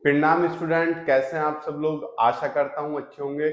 प्रणाम स्टूडेंट, कैसे हैं आप सब लोग। आशा करता हूं अच्छे होंगे।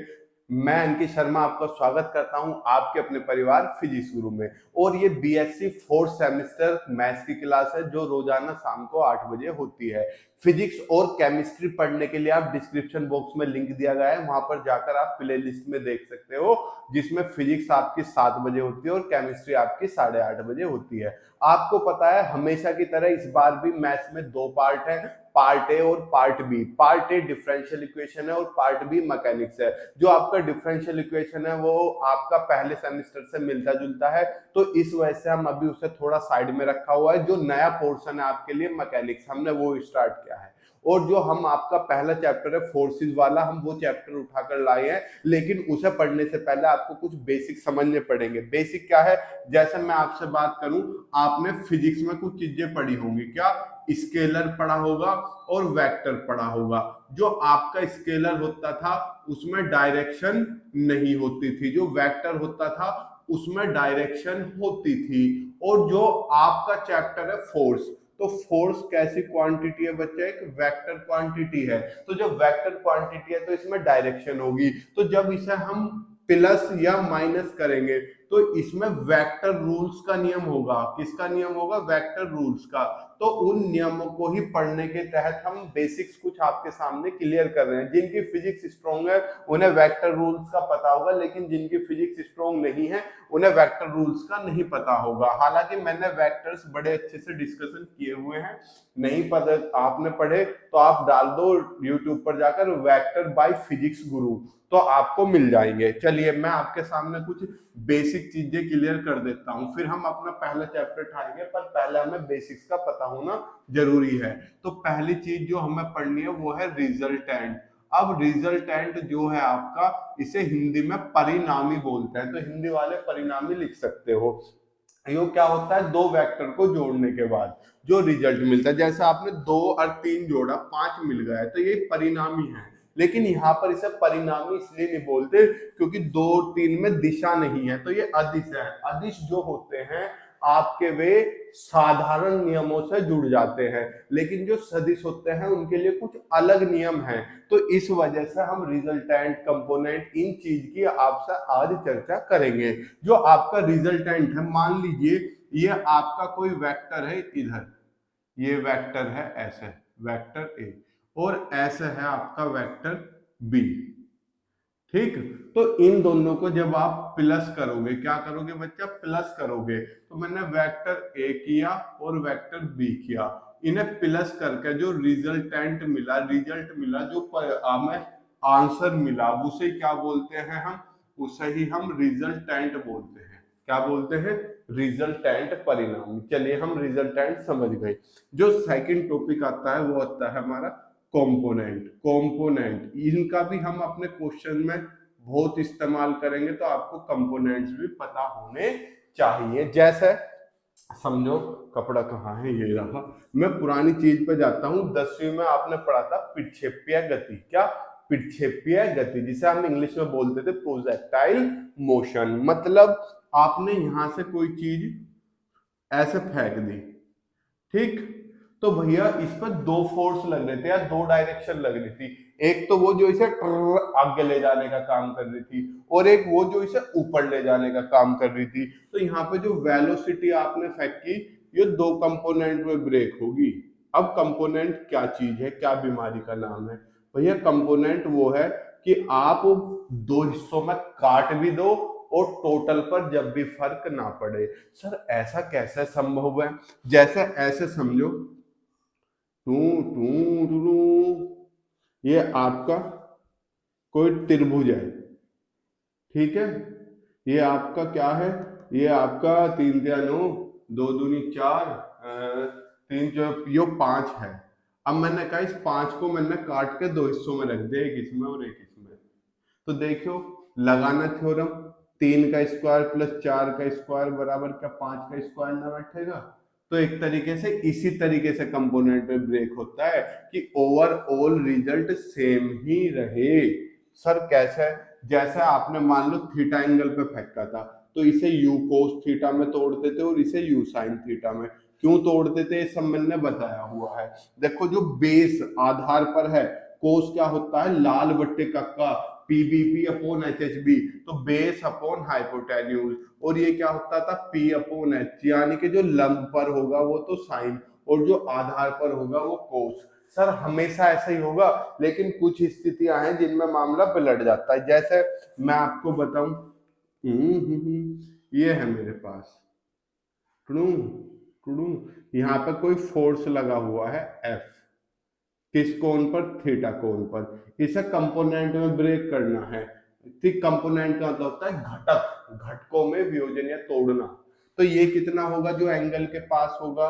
मैं अंकित शर्मा आपका स्वागत करता हूं आपके अपने परिवार फिजिक्स गुरु में। और ये बीएससी फोर्थ सेमेस्टर मैथ्स की क्लास है जो रोजाना शाम को 8 बजे होती है। फिजिक्स और केमिस्ट्री पढ़ने के लिए आप डिस्क्रिप्शन बॉक्स में लिंक दिया गया है, वहां पर जाकर आप प्ले लिस्ट में देख सकते हो, जिसमें फिजिक्स आपकी 7 बजे होती है और केमिस्ट्री आपकी 8:30 बजे होती है। आपको पता है हमेशा की तरह इस बार भी मैथ्स में 2 पार्ट है, पार्ट ए और part B. Part A differential equation है और पार्ट बी मैकेनिक्स है। जो आपका डिफरेंशियल इक्वेशन है वो आपका पहले सेमेस्टर से मिलता जुलता है, तो इस वजह से हम अभी उसे थोड़ा साइड में रखा हुआ है। जो नया पोर्शन है आपके लिए मैकेनिक्स, हमने वो स्टार्ट किया है। और जो हम आपका पहला चैप्टर है फोर्सेस वाला, हम वो चैप्टर उठाकर लाए हैं, लेकिन उसे पढ़ने से पहले आपको कुछ बेसिक समझने पड़ेंगे। बेसिक क्या है, जैसे मैं आपसे बात करूं, आपने फिजिक्स में कुछ चीजें पढ़ी होंगी। क्या? स्केलर पढ़ा होगा और वेक्टर पढ़ा होगा। जो आपका स्केलर होता था उसमें डायरेक्शन नहीं होती थी, जो वेक्टर होता था उसमें डायरेक्शन होती थी। और जो आपका चैप्टर है फोर्स, तो फोर्स कैसी क्वांटिटी है बच्चे? एक वेक्टर क्वांटिटी है। तो जब वेक्टर क्वांटिटी है तो इसमें डायरेक्शन होगी। तो जब इसे हम प्लस या माइनस करेंगे तो इसमें वेक्टर रूल्स का नियम होगा। किसका नियम होगा? वेक्टर रूल्स का। तो उन नियमों को ही पढ़ने के तहत हम बेसिक्स कुछ आपके सामने क्लियर कर रहे हैं। जिनकी फिजिक्स स्ट्रॉन्ग है उन्हें वेक्टर रूल्स का पता होगा, लेकिन जिनकी फिजिक्स स्ट्रॉन्ग नहीं है उन्हें वेक्टर रूल्स का नहीं पता होगा। हालांकि मैंने वेक्टर्स बड़े अच्छे से डिस्कशन किए हुए हैं, नहीं पता आपने पढ़े तो आप डाल दो यूट्यूब पर जाकर वेक्टर बाय फिजिक्स गुरु, तो आपको मिल जाएंगे। चलिए मैं आपके सामने कुछ बेसिक चीजें क्लियर कर देता हूं, फिर हम अपना पहला चैप्टर उठाएंगे, पर पहले हमें बेसिक्स का पता होना जरूरी है। तो पहली चीज जो हमें पढ़नी है वो है रिजल्टेंट। अब रिजल्टेंट जो है आपका, इसे हिंदी में परिणामी बोलते हैं, तो हिंदी वाले परिणामी लिख सकते हो। यो क्या होता है? दो वेक्टर को जोड़ने के बाद जो रिजल्ट मिलता है, जैसे आपने 2 और 3 जोड़ा 5 मिल गया है, तो ये परिणामी है। लेकिन यहाँ पर इसे परिणामी इसलिए नहीं बोलते क्योंकि 2 और 3 में दिशा नहीं है, तो ये अदिश है। अदिश जो होते हैं आपके, वे साधारण नियमों से जुड़ जाते हैं, लेकिन जो सदिश होते हैं उनके लिए कुछ अलग नियम हैं। तो इस वजह से हम रिजल्टेंट, कंपोनेंट, इन चीज की आपसे आज चर्चा करेंगे। जो आपका रिजल्टेंट है, मान लीजिए ये आपका कोई वेक्टर है, इधर ये वेक्टर है ऐसे, वेक्टर ए, और ऐसे है आपका वेक्टर बी। ठीक, तो इन दोनों को जब आप प्लस करोगे, क्या करोगे बच्चा? प्लस करोगे। तो मैंने वेक्टर ए किया और वेक्टर बी किया, इन्हें प्लस करके जो रिजल्टेंट मिला, रिजल्ट मिला, जो हमें आंसर मिला, उसे क्या बोलते हैं हम? उसे ही हम रिजल्टेंट बोलते हैं। क्या बोलते हैं? रिजल्टेंट, परिणाम। चलिए हम रिजल्टेंट समझ गए। जो सेकंड टॉपिक आता है वो आता है हमारा कंपोनेंट। कंपोनेंट इनका भी हम अपने क्वेश्चन में बहुत इस्तेमाल करेंगे, तो आपको कंपोनेंट्स भी पता होने चाहिए। जैसे समझो, कपड़ा कहाँ है? ये रहा। मैं पुरानी चीज पे जाता हूँ। 10वीं में आपने पढ़ा था प्रक्षेपीय गति। क्या? प्रक्षेपीय गति, जिसे हम इंग्लिश में बोलते थे प्रोजेक्टाइल मोशन। मतलब आपने यहां से कोई चीज ऐसे फेंक दी, ठीक, तो भैया इस पर 2 फोर्स लग रहे थे या 2 डायरेक्शन लग रही थी। एक तो वो जो इसे आगे ले जाने का काम कर रही थी, और एक वो जो इसे ऊपर ले जाने का काम कर रही थी। तो यहाँ पे जो वेलोसिटी आपने फेंकी, ये 2 कंपोनेंट में ब्रेक होगी। अब कंपोनेंट क्या चीज है, क्या बीमारी का नाम है? भैया कंपोनेंट वो है कि आप 2 हिस्सों में काट भी दो और टोटल पर जब भी फर्क ना पड़े। सर ऐसा कैसे संभव है? जैसे ऐसे समझो, टू टू टू, ये आपका कोई त्रिभुज है, ठीक है। ये आपका क्या है? ये आपका 3 3 9, 2 दूनी 4, 3 जो 5 है। अब मैंने कहा इस 5 को मैंने काट के 2 हिस्सों में रख दिया, एक इसमें और एक इसमें। तो देखो लगाना थ्योरम, 3 का स्क्वायर प्लस 4 का स्क्वायर बराबर क्या 5 का स्क्वायर ना बैठेगा? तो एक तरीके से इसी तरीके से कंपोनेंट में ब्रेक होता है कि ओवरऑल रिजल्ट सेम ही रहे। सर कैसे? जैसे आपने मान लो थीटा एंगल पे फेंका था, तो इसे यू कोस थीटा में तोड़ देते और इसे यू साइन थीटा में। क्यों तोड़ते थे, ये सब मैंने बताया हुआ है। देखो जो बेस आधार पर है, कोस क्या होता है, लाल बट्टे कक्का, पीबीपी अपॉन एचएचबी, तो बेस अपॉन हाइपोटेन्यूज, और ये क्या होता था, पी अपॉन एच, यानी कि जो लंब पर होगा वो तो साइन, और जो आधार पर होगा वो कोस। सर हमेशा ऐसा ही होगा, लेकिन कुछ स्थितियां हैं जिनमें मामला पलट जाता है। जैसे मैं आपको बताऊं, ये है मेरे पास टुडू टुडू, यहाँ पे कोई फोर्स लगा हुआ है एफ, किस कोण पर, थीटा कोण पर, इसे कंपोनेंट में ब्रेक करना है। ठीक, कंपोनेंट का मतलब होता है घटक, घटकों में वियोजन या तोड़ना। तो ये कितना होगा जो एंगल के पास होगा,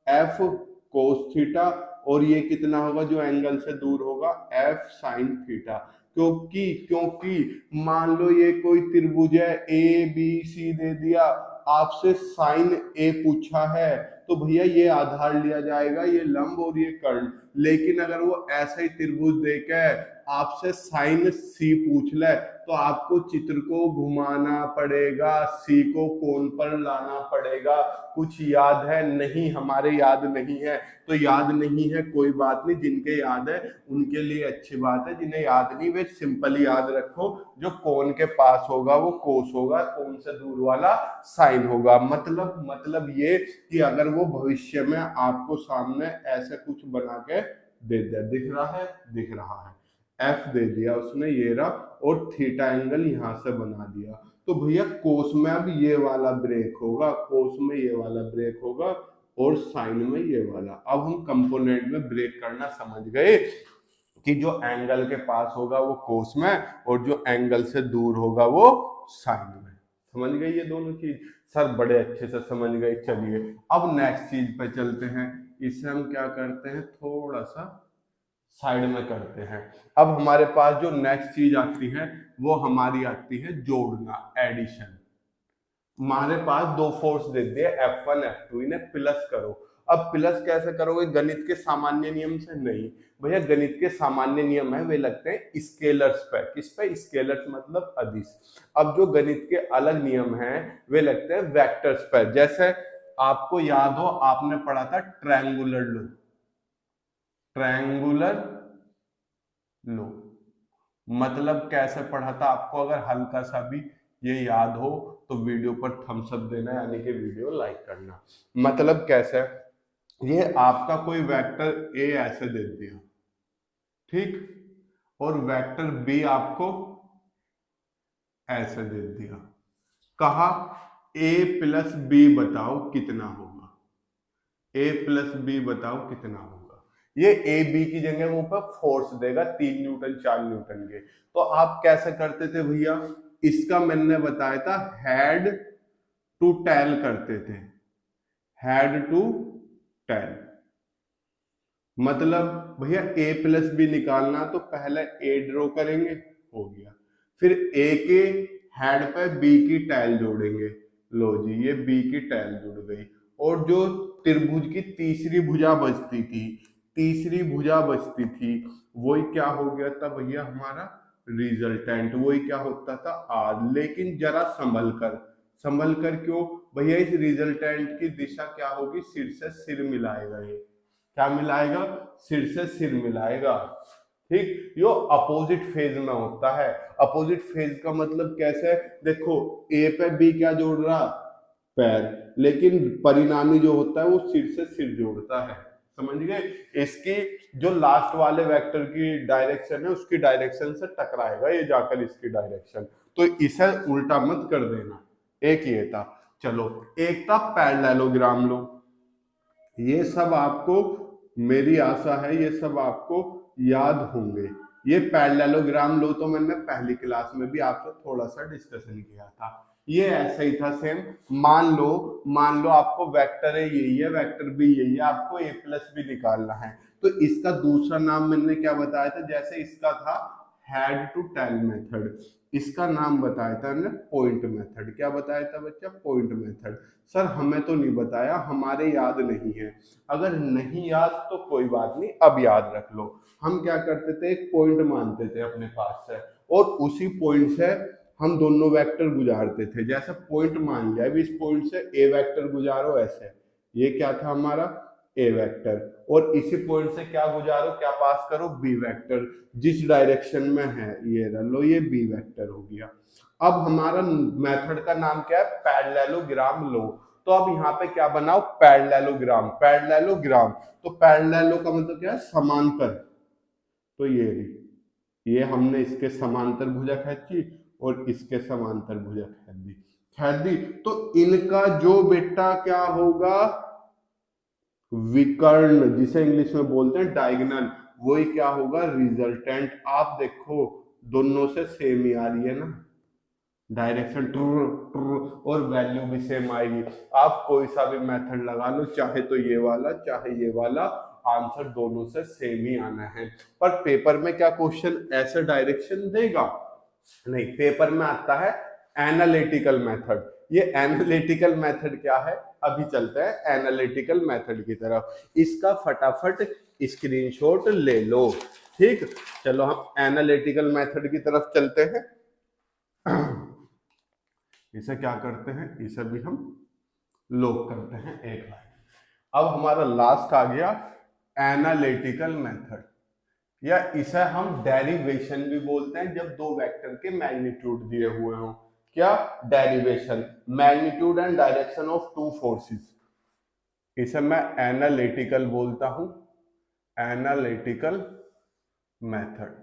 एफ कोस थीटा, और ये कितना होगा जो एंगल से दूर होगा, एफ साइन थीटा। क्योंकि क्योंकि मान लो ये कोई त्रिभुज है, ए बी सी दे दिया, आपसे साइन ए पूछा है, तो भैया ये आधार लिया जाएगा, ये लंब और ये कर्ण। लेकिन अगर वो ऐसा ही त्रिभुज देकर आपसे साइन सी पूछ ले, तो आपको चित्र को घुमाना पड़ेगा, सी को कोण पर लाना पड़ेगा। कुछ याद है, नहीं हमारे याद नहीं है, तो याद नहीं है कोई बात नहीं, जिनके याद है उनके लिए अच्छी बात है, जिन्हें याद नहीं वे सिंपल याद रखो, जो कोण के पास होगा वो कोस होगा, कोण से दूर वाला साइन होगा। मतलब ये कि अगर वो भविष्य में आपको सामने ऐसे कुछ बना के दे दिया, दिख रहा है, एफ दे दिया उसने, ये रहा, और थीटा एंगल यहां से बना दिया, तो भैया कोस में अब ये वाला ब्रेक होगा, कोस में ये वाला ब्रेक होगा, और साइन में ये वाला। अब हम कंपोनेंट में ब्रेक करना समझ गए कि जो एंगल के पास होगा वो कोस में, और जो एंगल से दूर होगा वो साइन में। समझ गए ये दोनों चीज? सर बड़े अच्छे से समझ गए। चलिए अब नेक्स्ट चीज पे चलते हैं। इसे हम क्या करते हैं, थोड़ा सा साइड में करते हैं। अब हमारे पास जो नेक्स्ट चीज आती है वो हमारी आती है जोड़ना, एडिशन। हमारे पास दो फोर्स दे दिए F1 F2, इन्हें प्लस करो। अब प्लस कैसे करोगे, गणित के सामान्य नियम से नहीं भैया, गणित के सामान्य नियम है वे लगते हैं स्केलर्स पे। किस पे, स्केलर्स मतलब अदिश। अब जो गणित के अलग नियम हैं वे लगते हैं वेक्टर्स पे। जैसे आपको याद हो, आपने पढ़ा था ट्रायंगुलर लो, ट्रायंगुलर लो मतलब कैसे पढ़ा था आपको, अगर हल्का सा भी ये याद हो तो वीडियो पर थम्स अप देना, यानी कि वीडियो लाइक करना। मतलब कैसे, ये आपका कोई वेक्टर ए ऐसे दे दिया, ठीक, और वेक्टर बी आपको ऐसे दे दिया, कहा ए प्लस बी बताओ कितना होगा, ए प्लस बी बताओ कितना होगा। ये ए बी की जगह वो पर फोर्स देगा 3 न्यूटन 4 न्यूटन के। तो आप कैसे करते थे भैया, इसका मैंने बताया था हेड टू टेल करते थे, हेड टू टेल। मतलब भैया ए प्लस बी निकालना तो पहले ए ड्रॉ करेंगे, हो गया, फिर ए के हेड पे बी की टेल जोड़ेंगे, लो जी ये बी की टेल जुड़ गई। और जो त्रिभुज की तीसरी भुजा बचती थी, वही क्या हो गया था भैया हमारा रिजल्टेंट, वही क्या होता था आर। लेकिन जरा संभल कर क्यों भैया, इस रिजल्टेंट की दिशा क्या होगी, सिर से सिर मिलाएगा, ये क्या मिलाएगा, सिर से सिर मिलाएगा, ठीक। यो अपोजिट फेज में होता है। अपोजिट फेज का मतलब कैसे, देखो ए पे बी क्या जोड़ रहा, पैर, लेकिन परिणामी जो होता है वो सिर से सिर जोड़ता है। समझ गए, इसकी जो लास्ट वाले वेक्टर की डायरेक्शन है उसकी डायरेक्शन से टकराएगा ये जाकर इसकी डायरेक्शन, तो इसे उल्टा मत कर देना। एक ये था, चलो एक था पैरेललोग्राम लो। ये सब आपको, मेरी आशा है ये सब आपको याद होंगे। ये पैरेललोग्राम लो तो मैंने पहली क्लास में भी आपसे थोड़ा सा डिस्कशन किया था। ये ऐसा ही था सेम। मान लो आपको वेक्टर है यही है, वेक्टर भी यही है, आपको ए प्लस भी निकालना है, तो इसका दूसरा नाम मैंने क्या बताया था, जैसे इसका था हेड टू टेल मेथड, इसका नाम बताया था हमने पॉइंट मेथड। क्या बताया था बच्चा, पॉइंट मेथड। सर हमें तो नहीं बताया, हमारे याद नहीं है। अगर नहीं याद तो कोई बात नहीं, अब याद रख लो। हम क्या करते थे, एक पॉइंट मानते थे अपने पास से, और उसी पॉइंट से हम दोनों वेक्टर गुजारते थे। जैसे पॉइंट मान लिया, अभी इस पॉइंट से ए वेक्टर गुजारो ऐसे, ये क्या था हमारा ए वेक्टर, और इसी पॉइंट से क्या गुजारो, क्या पास करो, बी वेक्टर, जिस डायरेक्शन में है ये लो, ये बी वेक्टर हो गया। अब हमारा मेथड का नाम क्या है, पैरेललोग्राम लो। तो अब यहाँ पे क्या बनाओ, पैरेललोग्राम, पैरेललोग्राम। तो पैरेललो का मतलब क्या है, समांतर। तो ये हमने इसके समांतर भुजा खींची और इसके समांतर भुजा खींच दी। तो इनका जो बेटा क्या होगा, विकर्ण, जिसे इंग्लिश में बोलते हैं डायगोनल, वही क्या होगा, रिजल्टेंट। आप देखो दोनों से सेम ही आ रही है ना, डायरेक्शन और वैल्यू भी सेम आएगी। आप कोई सा भी मेथड लगा लो, चाहे तो ये वाला चाहे ये वाला, आंसर दोनों से सेम ही आना है। पर पेपर में क्या क्वेश्चन ऐसे डायरेक्शन देगा, नहीं, पेपर में आता है एनालिटिकल मेथड। ये एनालिटिकल मेथड क्या है, अभी चलते हैं एनालिटिकल मेथड की तरफ। इसका फटाफट स्क्रीनशॉट ले लो, ठीक। चलो हम एनालिटिकल मेथड की तरफ चलते हैं। इसे क्या करते हैं, इसे भी हम लॉक करते हैं एक लाइन। अब हमारा लास्ट आ गया एनालिटिकल मेथड, या इसे हम डेरिवेशन भी बोलते हैं, जब दो वेक्टर के मैग्नीट्यूड दिए हुए हों। क्या, derivation, magnitude and direction of two forces, इसे मैं एनालिटिकल बोलता हूं, एनालिटिकल मेथड।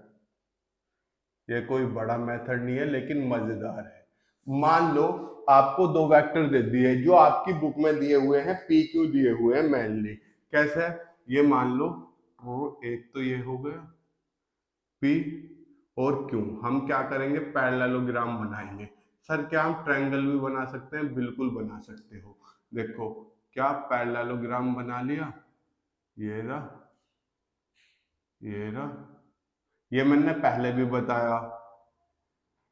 ये कोई बड़ा मेथड नहीं है लेकिन मजेदार है। मान लो आपको दो वेक्टर दे दिए जो आपकी बुक में दिए हुए हैं, पी क्यू दिए हुए हैं मेनली। कैसे, ये मान लो, एक तो ये हो गया पी और क्यू। हम क्या करेंगे, पैरेललोग्राम बनाएंगे। सर क्या हम ट्रायंगल भी बना सकते हैं, बिल्कुल बना सकते हो। देखो क्या, पैरेललोग्राम बना लिया, ये रहा, ये रहा, ये मैंने पहले भी बताया,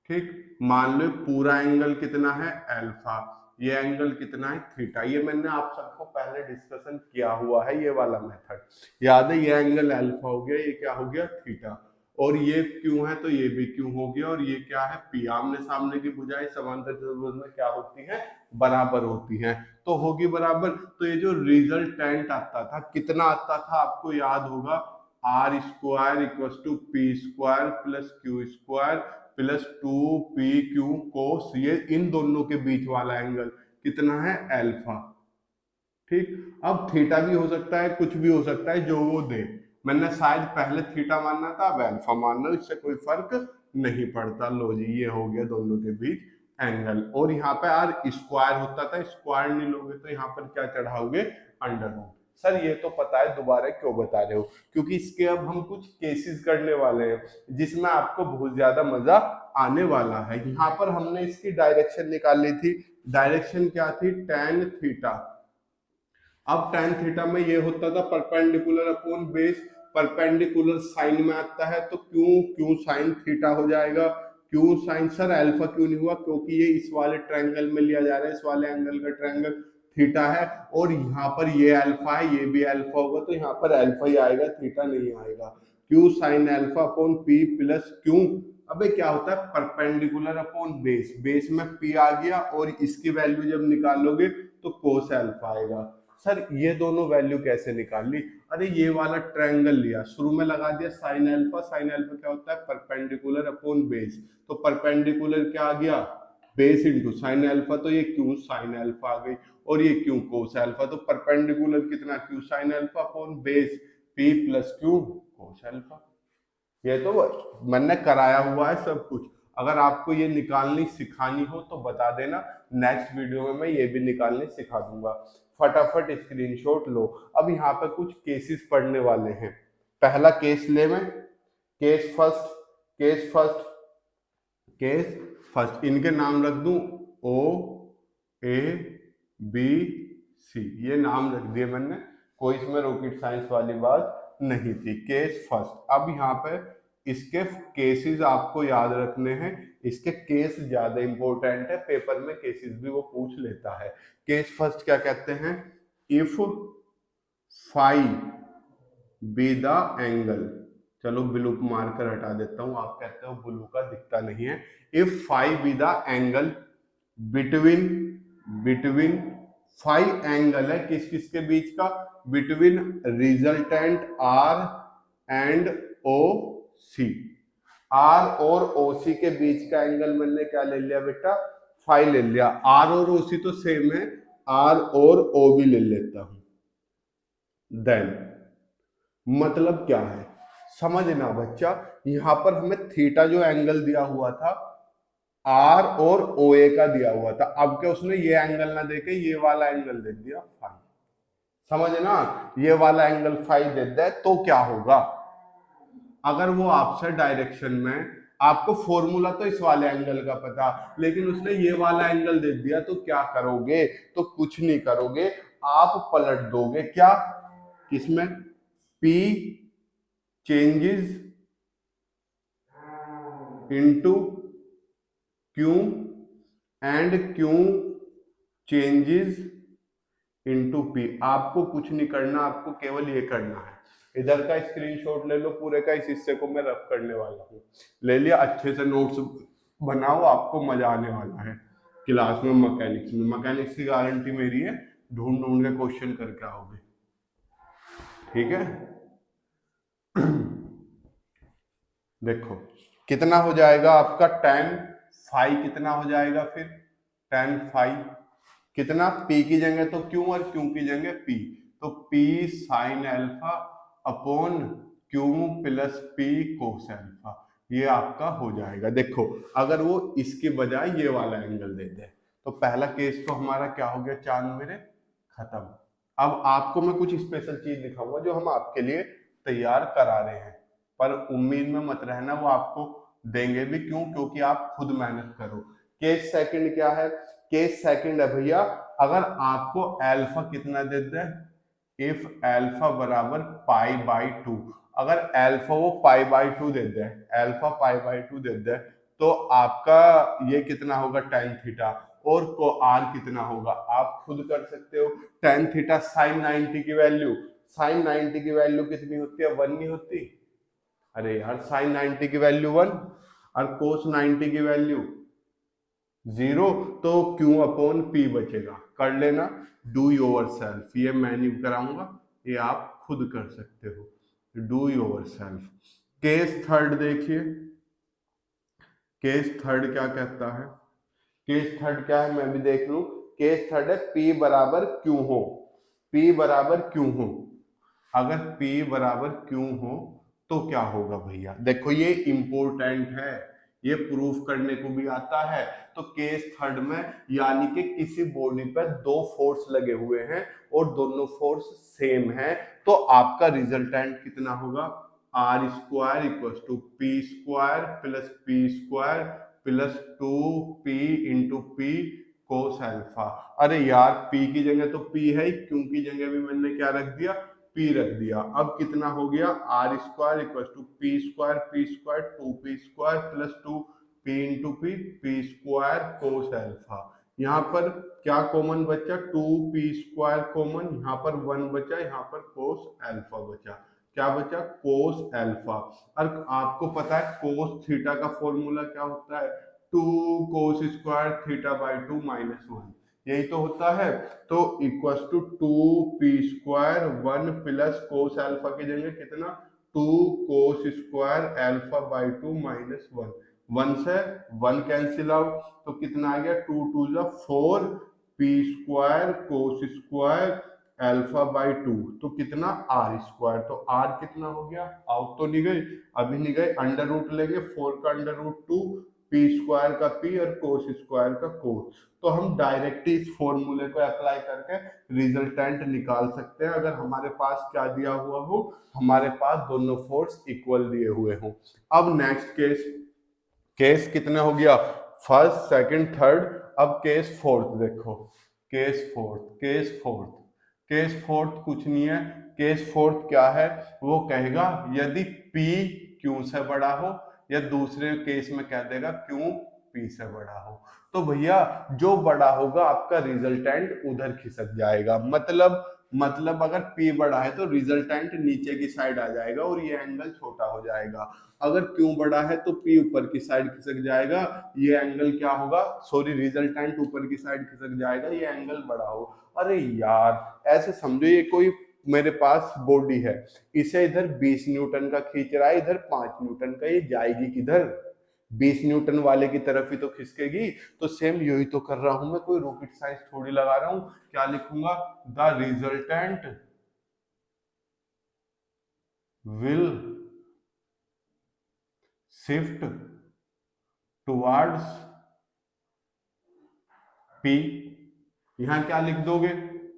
ठीक। मान लो पूरा एंगल कितना है, अल्फा, ये एंगल कितना है, थीटा। ये मैंने आप सबको पहले डिस्कशन किया हुआ है, ये वाला मेथड याद है। ये एंगल अल्फा हो गया, ये क्या हो गया, थीटा, और ये क्यों है तो ये भी क्यों हो गया, और ये क्या है, पी। आमने सामने की भुजाएं समांतर चतुर्भुज में क्या होती हैं, बराबर होती हैं, तो होगी बराबर। तो ये जो रिजल्टेंट आता था, कितना आता था आपको याद होगा, R square equal to P square plus Q square plus 2pq cos, ये इन दोनों के बीच वाला एंगल कितना है, अल्फा, ठीक। अब थीटा भी हो सकता है, कुछ भी हो सकता है जो वो दे। मैंने शायद पहले थीटा मानना था, अब अल्फा मानना, इससे कोई फर्क नहीं पड़ता। लो जी, ये हो गया दोनों के बीच एंगल। और यहाँ पे आर स्क्वायर होता था, स्क्वायर नहीं लोगे तो यहाँ पर क्या चढ़ाओगे, अंडर रूट। सर ये तो पता है, दोबारा क्यों बता रहे हो, क्योंकि इसके अब हम कुछ केसेस करने वाले हैं जिसमें आपको बहुत ज्यादा मजा आने वाला है। यहाँ पर हमने इसकी डायरेक्शन निकाली थी, डायरेक्शन क्या थी, tan थीटा। अब tan थीटा में ये होता था perpendicular upon base, perpendicular sine में आता है तो क्यों साइन थीटा हो जाएगा। क्यों साइन, सर अल्फा क्यों नहीं हुआ, क्योंकि ये इस वाले ट्रायंगल में लिया जा रहा है, इस वाले एंगल का ट्रायंगल थीटा है, और यहाँ पर ये अल्फा है, ये भी अल्फा होगा, तो यहाँ पर अल्फा ही आएगा, थीटा नहीं आएगा। Q sine alpha upon P plus Q. अबे क्या होता है, परपेंडिकुलर अपॉन बेस, बेस में पी आ गया, और इसकी वैल्यू जब निकालोगे तो कोस अल्फा आएगा। सर ये दोनों वैल्यू कैसे निकाल ली, अरे ये वाला ट्रायंगल लिया, शुरू में लगा दिया साइन अल्फा। साइन अल्फा क्या होता है, परपेंडिकुलर अपॉन बेस, तो परपेंडिकुलर क्या आ गया, बेस इंटू साइन अल्फा, तो ये क्यू साइन अल्फा आ गई, और ये क्यू कोस अल्फा। तो परपेंडिकुलर कितना, Q sine alpha upon base P plus Q cos alpha. ये तो मैंने कराया हुआ है सब कुछ। अगर आपको ये निकालनी सिखानी हो तो बता देना, नेक्स्ट वीडियो में मैं ये भी निकालनी सिखा दूंगा। फटाफट स्क्रीनशॉट लो। अब यहाँ पे कुछ केसेस पढ़ने वाले हैं। पहला केस ले मैं, case first, case first, case first, इनके नाम रख दूं ओ ए बी सी, ये नाम रख दिए मैंने, कोई इसमें रॉकेट साइंस वाली बात नहीं थी। केस फर्स्ट, अब यहाँ पे इसके केसेस आपको याद रखने हैं, इसके केस ज्यादा इंपॉर्टेंट है, पेपर में केसेस भी वो पूछ लेता है। केस फर्स्ट क्या कहते हैं, if phi be the angle, चलो ब्लू मार्कर हटा देता हूं, आप कहते हो ब्लू का दिखता नहीं है। If phi be the angle between phi angle है किस किस के बीच का, between resultant R and O C. R और ओ सी के बीच का एंगल मैंने क्या ले लिया बेटा, फाई ले लिया। आर और ओ सी तो सेम है, आर और ओ भी ले लेता हूं। देन मतलब क्या है समझना बच्चा, यहां पर हमें थीटा जो एंगल दिया हुआ था आर और ओ ए का दिया हुआ था, अब क्या उसने ये एंगल ना देके ये वाला एंगल दे दिया फाई। समझना, ये वाला एंगल फाई दे दे तो क्या होगा, अगर वो आपसे डायरेक्शन में, आपको फॉर्मूला तो इस वाले एंगल का पता, लेकिन उसने ये वाला एंगल दे दिया तो क्या करोगे, तो कुछ नहीं करोगे, आप पलट दोगे क्या, किसमें, P changes into Q and Q changes into P। आपको कुछ नहीं करना, आपको केवल ये करना है, इधर का स्क्रीनशॉट ले लो पूरे का, इस हिस्से को मैं रफ करने वाला हूँ, ले लिया, अच्छे से नोट्स बनाओ, आपको मजा आने वाला है क्लास में। मैकेनिक्स में, मैकेनिक्स की गारंटी मेरी है, ढूंढ ढूंढ के क्वेश्चन करके आओगे, ठीक है। देखो कितना हो जाएगा आपका tan फाई, कितना हो जाएगा फिर tan फाई, कितना, P की जगह तो Q और Q की जगह P, तो P sine alpha upon Q plus P cos alpha, ये आपका हो जाएगा। देखो अगर वो इसके बजाय ये वाला एंगल दे दे तो पहला केस तो हमारा क्या हो गया, चांद मेरे खत्म। अब आपको मैं कुछ स्पेशल चीज दिखाऊंगा जो हम आपके लिए तैयार करा रहे हैं, पर उम्मीद में मत रहना वो आपको देंगे भी, क्यों, क्योंकि आप खुद मेहनत करो। केस सेकंड क्या है, केस सेकंड है भैया, अगर आपको अल्फा कितना दे दे, इफ अल्फा बराबर पाई बाई टू, अगर अल्फा वो पाई बाई टू दे दे, अल्फा पाई बाई टू दे दे, तो आपका ये कितना होगा tan थीटा, और को आर कितना होगा आप खुद कर सकते हो। tan थीटा साइन 90 की वैल्यू, साइन 90 की वैल्यू कितनी होती है, 1 नहीं होती, अरे यार साइन 90 की वैल्यू 1 और कोस 90 की वैल्यू 0, तो Q अपॉन P बचेगा, कर लेना, डू योर सेल्फ, ये मैं नहीं कराऊंगा, ये आप खुद कर सकते हो, do your self. Case third देखिए, केस थर्ड क्या कहता है, केस थर्ड क्या है मैं भी देख लूं, केस थर्ड है P बराबर Q हो, P बराबर Q हो, अगर P बराबर Q हो तो क्या होगा भैया, देखो ये इंपॉर्टेंट है, ये प्रूफ करने को भी आता है। तो केस थर्ड में यानी कि किसी बॉडी पर दो फोर्स लगे हुए हैं और दोनों फोर्स सेम है, तो आपका रिजल्टेंट कितना होगा, R square equal to P square plus P square plus 2p into P cos alpha. अरे यार P की जगह तो P है, क्यों की जगह भी मैंने क्या रख दिया, P रख दिया। अब कितना हो गया, R square equal to P square 2p square plus 2p into P square cos alpha. यहाँ पर क्या कॉमन बचा, 2p स्क्वायर कॉमन, यहाँ पर 1 बचा, यहाँ पर कोस अल्फा बचा, क्या बचा, कोस अल्फा। और आपको पता है कोस थीटा का फॉर्मूला क्या होता है, 2 cos square theta by 2 minus 1, यही तो होता है। तो equal to 2p square 1 plus cos alpha की जगह कितना, 2 cos square alpha by 2 minus 1, 1 से 1 कैंसिल आउट, तो कितना आ गया, 2 2 जा 4 p square cos square alpha by 2, तो कितना आर स्क्वायर, तो आर कितना हो गया, आउट तो नहीं गई, अभी नहीं गए, अंडर रूट लेंगे, 4 का अंडर रूट 2, पी स्क्वायर का पी और कोस स्क्वायर का कोस, तो हम डायरेक्ट इस फॉर्मूले को अप्लाई करके रिजल्टेंट निकाल सकते हैं, अगर हमारे पास क्या दिया हुआ हो, हमारे पास दोनों फोर्स इक्वल दिए हुए हों। अब नेक्स्ट केस, केस कितने हो गया, फर्स्ट सेकंड थर्ड, अब केस फोर्थ देखो, case fourth, case fourth, case fourth कुछ नहीं है, केस फोर्थ क्या है, वो कहेगा यदि P Q से बड़ा हो, या दूसरे केस में कह देगा Q P से बड़ा हो, तो भैया जो बड़ा होगा आपका रिजल्टेंट उधर खिसक जाएगा, मतलब मतलब अगर P बड़ा है तो रिजल्टेंट नीचे की साइड आ जाएगा और ये एंगल छोटा हो जाएगा। अगर Q बड़ा है तो P ऊपर की साइड खिसक जाएगा, ये एंगल क्या होगा, सॉरी रिजल्टेंट ऊपर की साइड खिसक जाएगा, ये एंगल बड़ा हो। अरे यार ऐसे समझो ये कोई मेरे पास बॉडी है, इसे इधर 20 न्यूटन का खींच रहा है, इधर 5 न्यूटन का, ये जाएगी किधर, 20 न्यूटन वाले की तरफ ही तो खिसकेगी। तो सेम यही तो कर रहा हूं मैं, कोई रॉकेट साइंस थोड़ी लगा रहा हूं। क्या लिखूंगा, the resultant will shift towards P। यहां क्या लिख दोगे,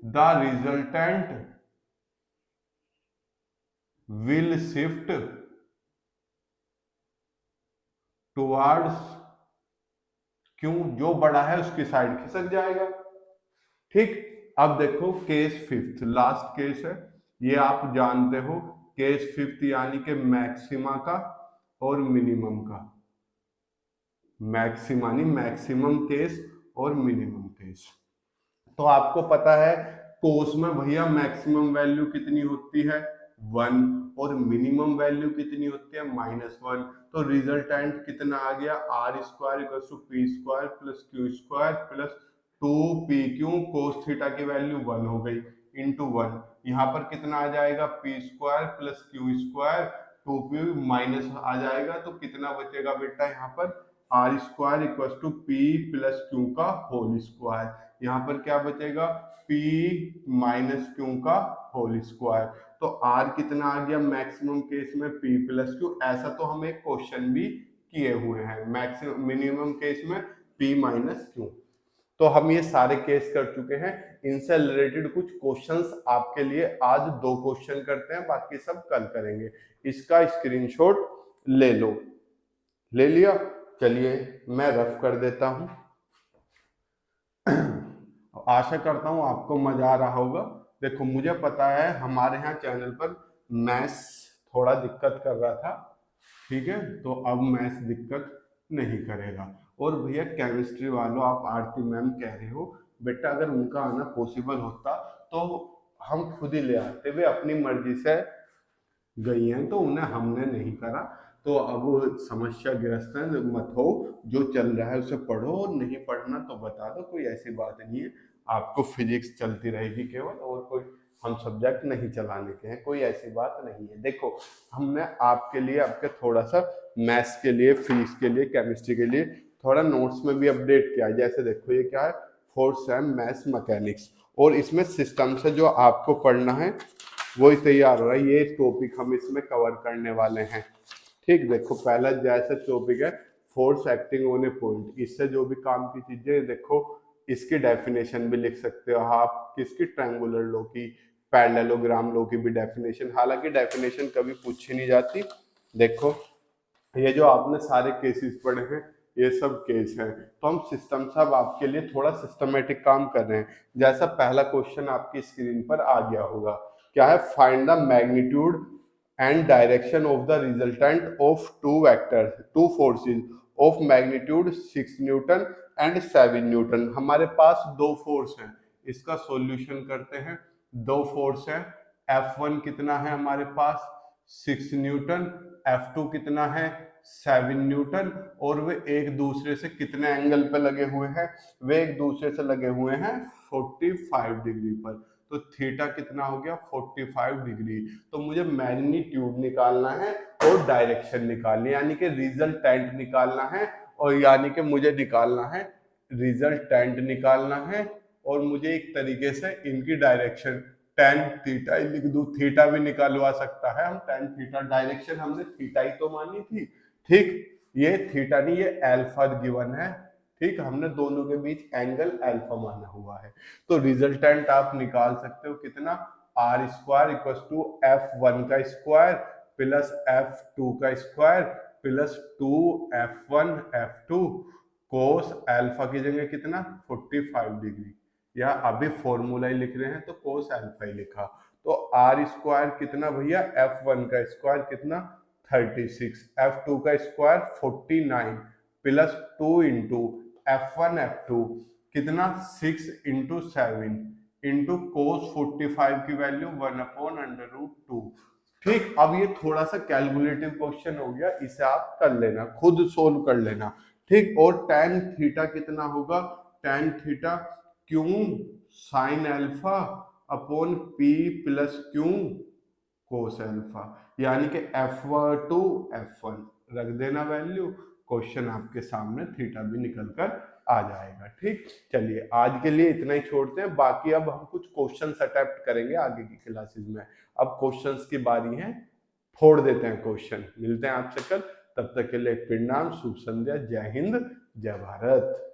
the resultant will shift towards Q, जो बड़ा है उसकी साइड खिसक जाएगा। ठीक, अब देखो केस फिफ्थ, लास्ट केस है, ये आप जानते हो, केस फिफ्थ यानी कि मैक्सिमा का और मिनिमम का, मैक्सिमा नहीं मैक्सिमम केस और मिनिमम केस। तो आपको पता है कोस में भैया मैक्सिमम वैल्यू कितनी होती है 1 और मिनिमम वैल्यू कितनी होती है -1। तो रिजल्टेंट कितना आ गया, R square equal to P square plus Q square plus 2p Q, cos theta की वैल्यू 1 हो गई इंटू 1। यहाँ पर कितना आ जाएगा, P square plus Q square, 2p minus आ जाएगा, तो कितना बचेगा बेटा यहाँ पर, R square equal to P plus Q का होल स्क्वायर। यहाँ पर क्या बचेगा, P माइनस क्यू का होल स्क्वायर। तो R कितना आ गया मैक्सिमम केस में, P प्लस क्यू। ऐसा तो हम एक क्वेश्चन भी किए हुए हैं, मैक्सिमम मिनिमम केस में P माइनस क्यू। तो हम ये सारे केस कर चुके हैं, इनसे रिलेटेड कुछ क्वेश्चंस आपके लिए आज 2 क्वेश्चन करते हैं, बाकी सब कल करेंगे। इसका स्क्रीनशॉट ले लो, ले लिया, चलिए मैं रफ कर देता हूं। आशा करता हूं आपको मजा आ रहा होगा। देखो मुझे पता है हमारे यहाँ चैनल पर मैथ्स थोड़ा दिक्कत कर रहा था, ठीक है, तो अब मैथ्स दिक्कत नहीं करेगा। और भैया केमिस्ट्री वालों, आप आरती मैम कह रहे हो, बेटा अगर उनका आना पॉसिबल होता तो हम खुद ही ले आते, वे अपनी मर्जी से गई हैं तो उन्हें हमने नहीं करा। तो अब समस्या ग्रस्त है, मत हो, जो चल रहा है उसे पढ़ो, और नहीं पढ़ना तो बता दो, कोई ऐसी बात नहीं है। आपको फिजिक्स चलती रहेगी केवल, और कोई हम सब्जेक्ट नहीं चलाने के हैं, कोई ऐसी बात नहीं है। देखो हमने आपके लिए, आपके थोड़ा सा मैथ्स के लिए, फिजिक्स के लिए, केमिस्ट्री के लिए थोड़ा नोट्स में भी अपडेट किया है। जैसे देखो ये क्या है, 4th सेम मैथ्स मैकेनिक्स, और इसमें सिस्टम से जो आपको पढ़ना है वही तैयार हो रहा है। ये टॉपिक हम इसमें कवर करने वाले हैं। ठीक, देखो पहला जैसा टॉपिक है force acting on A point, इससे जो भी काम की चीजें, देखो इसकी डेफिनेशन भी लिख सकते हो आप, किसकी, ट्रायंगुलर लॉ की, पैरेललोग्राम लॉ की भी डेफिनेशन, हालांकि डेफिनेशन कभी पूछी नहीं जाती। देखो ये जो आपने सारे केसेस पढ़े हैं ये सब केस हैं, तो हम सिस्टम साहब आपके लिए थोड़ा सिस्टमेटिक काम कर रहे हैं। जैसा पहला क्वेश्चन आपकी स्क्रीन पर आ गया होगा, क्या है, find the magnitude and direction of the resultant of two forces of magnitude 6 Newton and 7 Newton. हमारे पास 2 फोर्स हैं, इसका सॉल्यूशन करते हैं। 2 फोर्स है, F1 कितना है हमारे पास 6 न्यूटन, F2 कितना है 7 न्यूटन, और वे एक दूसरे से कितने एंगल पे लगे हुए हैं, वे एक दूसरे से लगे हुए हैं 45 डिग्री पर। तो थीटा कितना हो गया 45 डिग्री। तो मुझे मैग्नीट्यूड निकालना है और डायरेक्शन निकालनी है, यानी कि रिजल्टेंट निकालना है, और यानी कि मुझे निकालना है रिजल्टेंट निकालना है, और मुझे एक तरीके से इनकी डायरेक्शन tan थीटा लिख दूं, थीटा भी निकालवा सकता है हम, tan थीटा, डायरेक्शन हमने थीटा ही तो मानी थी। ठीक, ये थीटा नहीं, ये अल्फा गिवन है। ठीक, हमने दोनों के बीच एंगल अल्फा माना हुआ है। तो रिजल्टेंट आप निकाल सकते हो कितना, are square equal to F1 का स्क्वायर प्लस F2 का स्क्वायर प्लस 2F1 F2 कोस अल्फा की जगह कितना 45 डिग्री, या अभी फॉर्मूला ही लिख रहे हैं तो कोस अल्फा ही लिखा। तो आर स्क्वायर कितना भैया, F1 का स्क्वायर कितना 36, F2 का square 49 plus 2 into F1 F2 कितना 6 इंटू 7, इंटू कोस 45 की वैल्यू 1/√2। ठीक, अब ये थोड़ा सा कैलकुलेटिव क्वेश्चन हो गया, इसे आप कर लेना, खुद सोल्व कर लेना। ठीक, और tan थीटा कितना होगा, tan theta Q sine alpha upon P plus Q cos alpha, यानी कि F2 F1 रख देना वैल्यू, क्वेश्चन आपके सामने थीटा भी निकल कर आ जाएगा। ठीक, चलिए आज के लिए इतना ही छोड़ते हैं, बाकी अब हम कुछ क्वेश्चंस अटेम्प्ट करेंगे आगे की क्लासेस में। अब क्वेश्चंस की बारी है, फोड़ देते हैं क्वेश्चन। मिलते हैं आपसे कल, तब तक के लिए प्रणाम, शुभ संध्या, जय हिंद, जय भारत।